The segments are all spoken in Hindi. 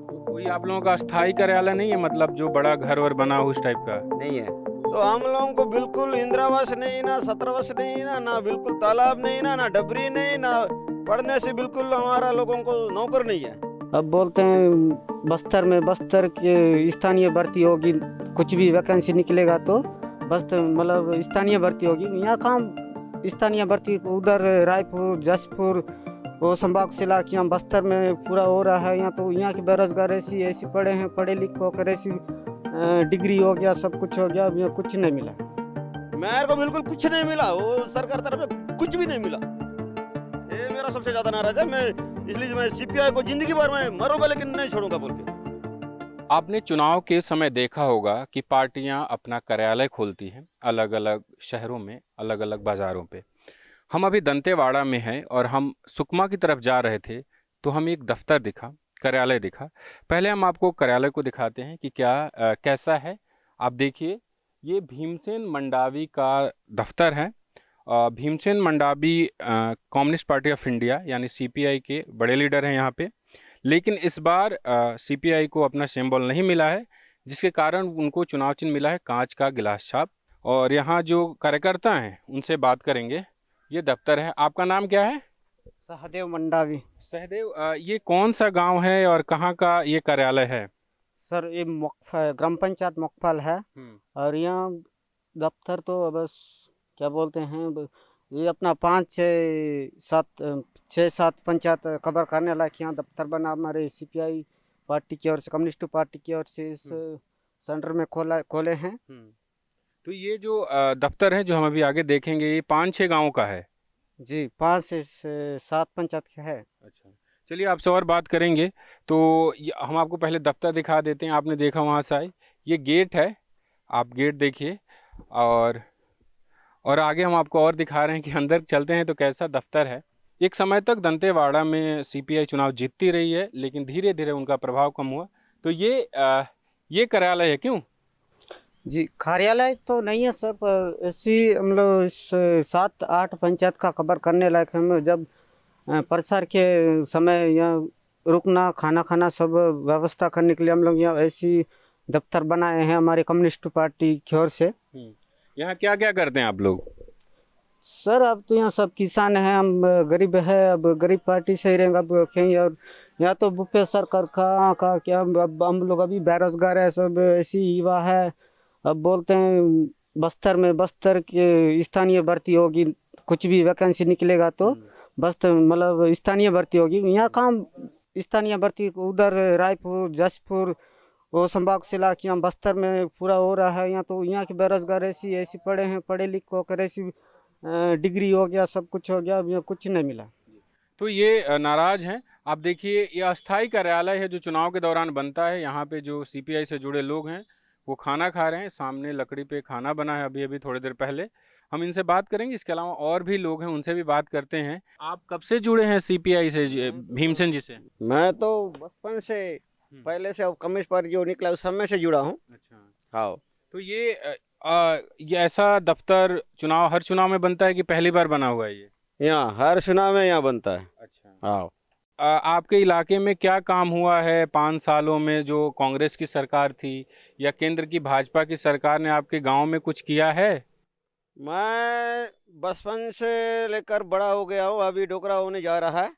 तो कोई आप लोगों का अस्थाई कार्यालय नहीं है, मतलब जो बड़ा घर वर बना हो उस टाइप का? नहीं है। तो हम लोगों को बिल्कुल इंदिरावास नहीं, ना छात्रावास नहीं, ना बिल्कुल तालाब नहीं, ना डबरी नहीं, ना पढ़ने से बिल्कुल हमारा लोगों को नौकर नहीं है। अब बोलते हैं बस्तर के स्थानीय भर्ती होगी, कुछ भी वैकेंसी निकलेगा तो बस्तर मतलब स्थानीय भर्ती होगी। यहाँ कहाँ स्थानीय भर्ती, उधर रायपुर जसपुर वो संभाग से ला के यहाँ बस्तर में पूरा हो रहा है। यहाँ तो यहाँ के बेरोजगार ऐसी ऐसी पढ़े हैं, पढ़े लिखे होकर ऐसी डिग्री हो गया, सब कुछ हो गया, अब यहाँ कुछ नहीं मिला। मेरे को बिल्कुल कुछ नहीं मिला, वो सरकार तरफ से कुछ भी नहीं मिला। ये मेरा सबसे ज्यादा नाराज है। मैं इसलिए मैं सीपीआई को जिंदगी भर में मरूंगा लेकिन नहीं छोड़ूंगा बोल के। आपने चुनाव के समय देखा होगा कि पार्टियां अपना कार्यालय खोलती हैं अलग अलग शहरों में, अलग अलग बाज़ारों पे। हम अभी दंतेवाड़ा में हैं और हम सुकमा की तरफ जा रहे थे तो हमें एक दफ्तर दिखा, कार्यालय दिखा। पहले हम आपको कार्यालय को दिखाते हैं कि कैसा है। आप देखिए, ये भीमसेन मंडावी का दफ्तर है। Bhimsen Mandavi communist party of India यानी सीपीआई के बड़े लीडर हैं यहाँ पे। लेकिन इस बार सीपीआई को अपना सिंबल नहीं मिला है, जिसके कारण उनको चुनाव चिन्ह मिला है कांच का गिलास छाप। और यहाँ जो कार्यकर्ता हैं उनसे बात करेंगे। ये दफ्तर है। आपका नाम क्या है? सहदेव मंडावी। सहदेव, ये कौन सा गांव है और कहाँ का ये कार्यालय है? सर ये ग्राम पंचायत मोकफल है। और यहाँ दफ्तर तो बस क्या बोलते हैं, ये अपना 5 6 7 पंचायत कवर करने लायक यहाँ दफ्तर बना हमारे सीपीआई पार्टी की ओर से, कम्युनिस्ट पार्टी की ओर से इस सेंटर में खोले हैं। तो ये जो दफ्तर है जो हम अभी आगे देखेंगे, ये 5-6 गाँव का है? जी, 5 से 7 पंचायत का है। अच्छा, चलिए आपसे और बात करेंगे। तो हम आपको पहले दफ्तर दिखा देते हैं। आपने देखा वहाँ से आए, ये गेट है, आप गेट देखिए। और आगे हम आपको और दिखा रहे हैं कि अंदर चलते हैं तो कैसा दफ्तर है। एक समय तक दंतेवाड़ा में सीपीआई चुनाव जीतती रही है, लेकिन धीरे धीरे उनका प्रभाव कम हुआ। तो ये कार्यालय है क्यों? जी, कार्यालय तो नहीं है सर, पर ऐसी हम लोग इस 7 8 पंचायत का कवर करने लायक हम जब प्रचार के समय यहाँ रुकना, खाना खाना सब व्यवस्था करने के लिए हम लोग यहाँ ऐसी दफ्तर बनाए हैं हमारे कम्युनिस्ट पार्टी की ओर से। यहाँ क्या क्या करते हैं आप लोग? सर अब तो यहाँ सब किसान हैं, हम गरीब है, अब गरीब पार्टी से ही रहेंगे अब कहीं। और यहाँ तो भूपेश सरकार का क्या, अब हम लोग अभी बेरोजगार है, सब ऐसी युवा है। अब बोलते हैं बस्तर के स्थानीय भर्ती होगी, कुछ भी वैकेंसी निकलेगा तो बस्तर मतलब स्थानीय भर्ती होगी। यहाँ कहाँ स्थानीय भर्ती, उधर रायपुर जसपुर वो संभाग से ला के यहाँ बस्तर में पूरा हो रहा है। यहाँ तो यहाँ के बेरोजगार ऐसी ऐसी पढ़े हैं, पढ़े लिखे होकर ऐसी डिग्री हो गया, सब कुछ हो गया, अब यहाँ कुछ नहीं मिला। तो ये नाराज हैं। आप देखिए, ये अस्थाई कार्यालय है जो चुनाव के दौरान बनता है। यहाँ पे जो सीपीआई से जुड़े लोग हैं वो खाना खा रहे हैं। सामने लकड़ी पे खाना बना है अभी अभी थोड़ी देर पहले। हम इनसे बात करेंगे। इसके अलावा और भी लोग हैं, उनसे भी बात करते हैं। आप कब से जुड़े हैं सीपीआई से, भीमसेन जी से? मैं तो बचपन से, पहले से, अब कम्युनिस्ट पार्टी जो निकला उस समय से जुड़ा हूँ। अच्छा, हाँ। तो ये ऐसा दफ्तर हर चुनाव में बनता है कि पहली बार बना हुआ है ये? यहाँ हर चुनाव में यहाँ बनता है। अच्छा। हाँ। आपके इलाके में क्या काम हुआ है 5 सालों में, जो कांग्रेस की सरकार थी या केंद्र की भाजपा की सरकार ने आपके गांव में कुछ किया है? मैं बचपन से लेकर बड़ा हो गया हूँ, अभी डोकरा होने जा रहा है।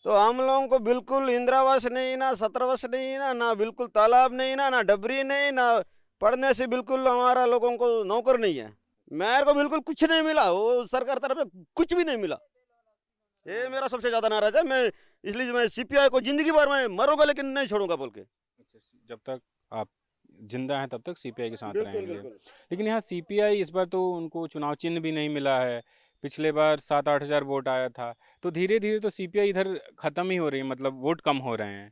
तो हम लोगों को बिल्कुल इंदिरावास नहीं, ना छात्रावास नहीं, ना बिल्कुल तालाब नहीं, ना डबरी नहीं, ना पढ़ने से बिल्कुल हमारा लोगों को नौकर नहीं है। मेरे को बिल्कुल कुछ नहीं मिला, वो सरकार तरफ से कुछ भी नहीं मिला। ये मेरा सबसे ज्यादा नाराज है। मैं इसलिए मैं सीपीआई को जिंदगी भर में मरूंगा लेकिन नहीं छोड़ूंगा बोल के। जब तक आप जिंदा हैं तब तक सीपीआई के साथ बिल्कुल, रहेंगे। बिल्कुल। लेकिन यहाँ सीपीआई इस बार तो उनको चुनाव चिन्ह भी नहीं मिला है। पिछले बार 7-8 हज़ार वोट आया था। तो धीरे धीरे तो सीपीआई इधर खत्म ही हो रही है, मतलब वोट कम हो रहे हैं।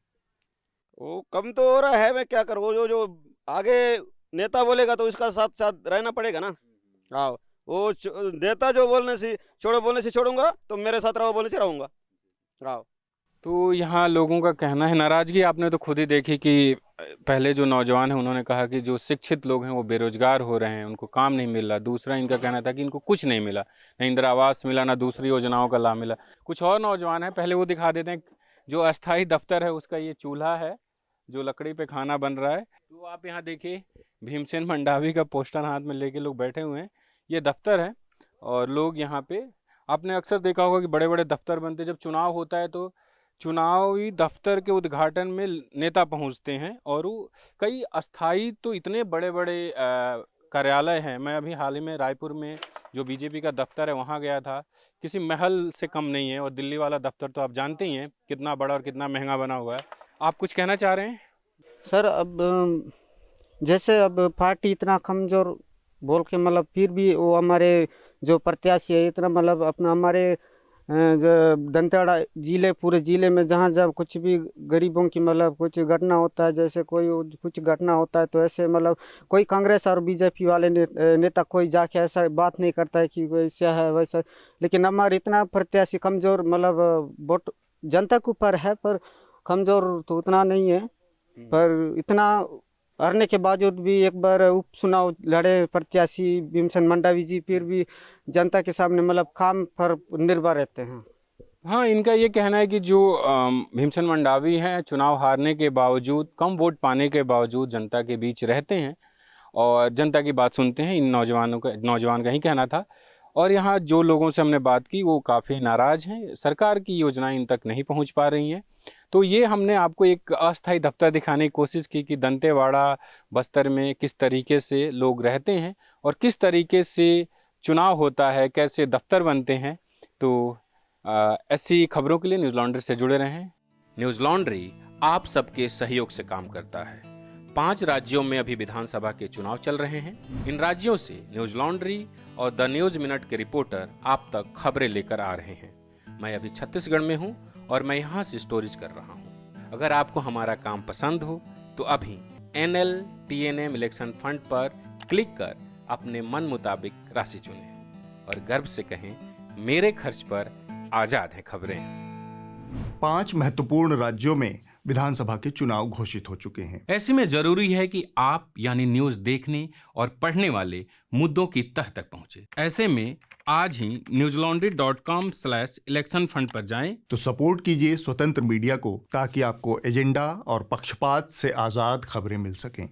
वो कम तो हो रहा है, मैं क्या करूँ, जो आगे नेता बोलेगा तो उसका साथ साथ रहना पड़ेगा ना। हाँ, वो नेता जो बोलने से छोड़ूंगा तो मेरे साथ रहो बोलने से रहूंगा। हाँ। तो यहाँ लोगों का कहना है, नाराज़गी आपने तो खुद ही देखी कि पहले जो नौजवान हैं उन्होंने कहा कि जो शिक्षित लोग हैं वो बेरोजगार हो रहे हैं, उनको काम नहीं मिल रहा। दूसरा इनका कहना था कि इनको कुछ नहीं मिला, ना इंदिरा आवास मिला, ना दूसरी योजनाओं का लाभ मिला। कुछ और नौजवान हैं, पहले वो दिखा देते हैं। जो अस्थाई दफ्तर है उसका ये चूल्हा है जो लकड़ी पे खाना बन रहा है। तो आप यहाँ देखिए, भीमसेन मंडावी का पोस्टर हाथ में लेके लोग बैठे हुए हैं। ये दफ्तर है और लोग यहाँ पे, आपने अक्सर देखा होगा कि बड़े बड़े दफ्तर बनते हैं, जब चुनाव होता है तो चुनावी दफ्तर के उद्घाटन में नेता पहुंचते हैं। और वो कई अस्थाई तो इतने बड़े बड़े कार्यालय हैं। मैं अभी हाल ही में रायपुर में जो बीजेपी का दफ्तर है वहाँ गया था, किसी महल से कम नहीं है। और दिल्ली वाला दफ्तर तो आप जानते ही हैं कितना बड़ा और कितना महंगा बना हुआ है। आप कुछ कहना चाह रहे हैं? सर अब जैसे अब पार्टी इतना कमज़ोर बोल के मतलब फिर भी वो हमारे जो प्रत्याशी है इतना मतलब अपना हमारे जो दंतेवाड़ा जिले पूरे ज़िले में जहाँ जहाँ कुछ भी गरीबों की मतलब कुछ घटना होता है, जैसे कोई कुछ घटना होता है तो ऐसे मतलब कोई कांग्रेस और बीजेपी वाले नेता कोई जाके ऐसा बात नहीं करता है कि वैसा है वैसा। लेकिन हमारे इतना प्रत्याशी कमज़ोर मतलब वोट जनता के ऊपर है, पर कमज़ोर तो उतना नहीं है। पर इतना हारने के बावजूद भी एक बार उपचुनाव लड़े प्रत्याशी भीमसेन मंडावी जी, फिर भी जनता के सामने मतलब काम पर निर्भर रहते हैं। हाँ, इनका ये कहना है कि जो भीमसेन मंडावी हैं चुनाव हारने के बावजूद, कम वोट पाने के बावजूद जनता के बीच रहते हैं और जनता की बात सुनते हैं। इन नौजवान का ही कहना था। और यहाँ जो लोगों से हमने बात की वो काफ़ी नाराज़ हैं, सरकार की योजनाएं इन तक नहीं पहुँच पा रही हैं। तो ये हमने आपको एक अस्थायी दफ्तर दिखाने की कोशिश की कि दंतेवाड़ा बस्तर में किस तरीके से लोग रहते हैं और किस तरीके से चुनाव होता है, कैसे दफ्तर बनते हैं। तो ऐसी खबरों के लिए न्यूज़ लॉन्ड्री से जुड़े रहें। न्यूज़ लॉन्ड्री आप सबके सहयोग से काम करता है। 5 राज्यों में अभी विधानसभा के चुनाव चल रहे हैं। इन राज्यों से न्यूज़ लॉन्ड्री और द न्यूज़ मिनट के रिपोर्टर आप तक खबरें लेकर आ रहे हैं। मैं अभी छत्तीसगढ़ में हूं और मैं यहां से स्टोरीज कर रहा हूं। अगर आपको हमारा काम पसंद हो तो अभी NLTNM इलेक्शन फंड पर क्लिक कर अपने मन मुताबिक राशि चुनें और गर्व से कहें, मेरे खर्च पर आजाद हैं खबरें। 5 महत्वपूर्ण राज्यों में विधानसभा के चुनाव घोषित हो चुके हैं। ऐसे में जरूरी है कि आप यानी न्यूज देखने और पढ़ने वाले मुद्दों की तह तक पहुंचे। ऐसे में आज ही newslaundry.com/election fund पर जाएं। तो सपोर्ट कीजिए स्वतंत्र मीडिया को ताकि आपको एजेंडा और पक्षपात से आजाद खबरें मिल सकें।